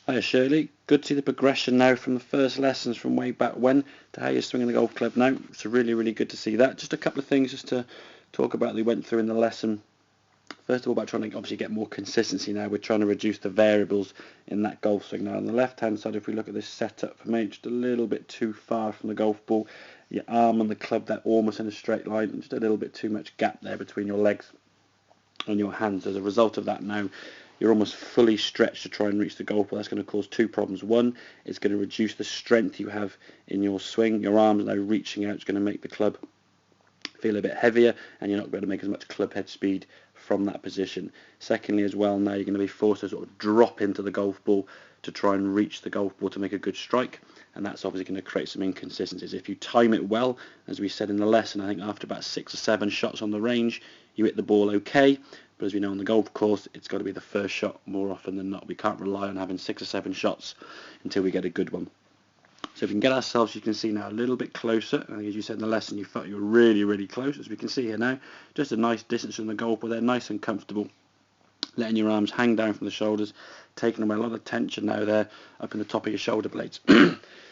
Hiya Shirley, good to see the progression now from the first lessons from way back when to how you're swinging the golf club now. It's really good to see that. Just a couple of things just to talk about that we went through in the lesson. First of all, about trying to obviously get more consistency now. We're trying to reduce the variables in that golf swing. Now on the left hand side, if we look at this setup for me, just a little bit too far from the golf ball. Your arm and the club there almost in a straight line, and just a little bit too much gap there between your legs and your hands. As a result of that now, you're almost fully stretched to try and reach the golf ball. That's going to cause two problems. One, it's going to reduce the strength you have in your swing. Your arms now reaching out is going to make the club feel a bit heavier, and you're not going to make as much club head speed from that position. Secondly, as well, now you're going to be forced to sort of drop into the golf ball to try and reach the golf ball to make a good strike, and that's obviously going to create some inconsistencies. If you time it well, as we said in the lesson, I think after about 6 or 7 shots on the range, you hit the ball okay, but as we know on the golf course, it's got to be the first shot more often than not. We can't rely on having 6 or 7 shots until we get a good one. So if we can get ourselves, you can see now, a little bit closer. I think as you said in the lesson, you felt you were really close, as we can see here now. Just a nice distance from the golf ball there, nice and comfortable. Letting your arms hang down from the shoulders, taking away a lot of tension now there up in the top of your shoulder blades.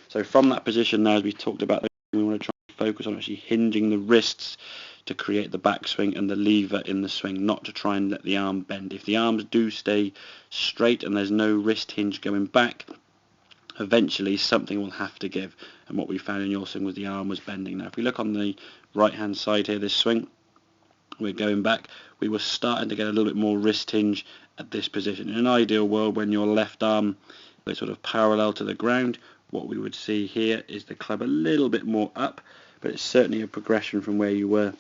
So from that position now, as we talked about, we want to try and focus on actually hinging the wrists to create the backswing and the lever in the swing, not to try and let the arm bend. If the arms do stay straight and there's no wrist hinge going back, eventually something will have to give, and what we found in your swing was the arm was bending. Now if we look on the right hand side here, this swing, we're going back, we were starting to get a little bit more wrist hinge at this position. In an ideal world, when your left arm is sort of parallel to the ground, what we would see here is the club a little bit more up, but it's certainly a progression from where you were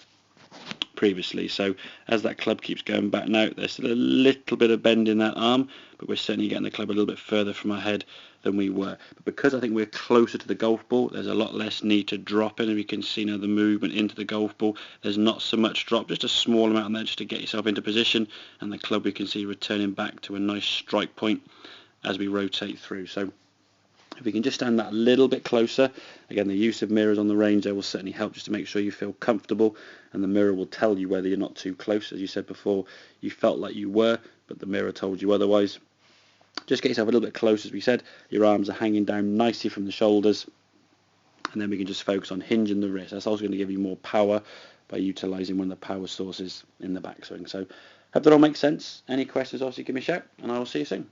previously. So as that club keeps going back now, there's still a little bit of bend in that arm, but we're certainly getting the club a little bit further from our head than we were. But because I think we're closer to the golf ball, there's a lot less need to drop in, and we can see now the movement into the golf ball. There's not so much drop, just a small amount in there just to get yourself into position, and the club we can see returning back to a nice strike point as we rotate through. So if we can just stand that a little bit closer, again the use of mirrors on the range there will certainly help just to make sure you feel comfortable, and the mirror will tell you whether you're not too close. As you said before, you felt like you were, but the mirror told you otherwise. Just get yourself a little bit close, as we said, your arms are hanging down nicely from the shoulders, and then we can just focus on hinging the wrist. That's also going to give you more power by utilising one of the power sources in the backswing. So hope that all makes sense. Any questions, obviously give me a shout, and I will see you soon.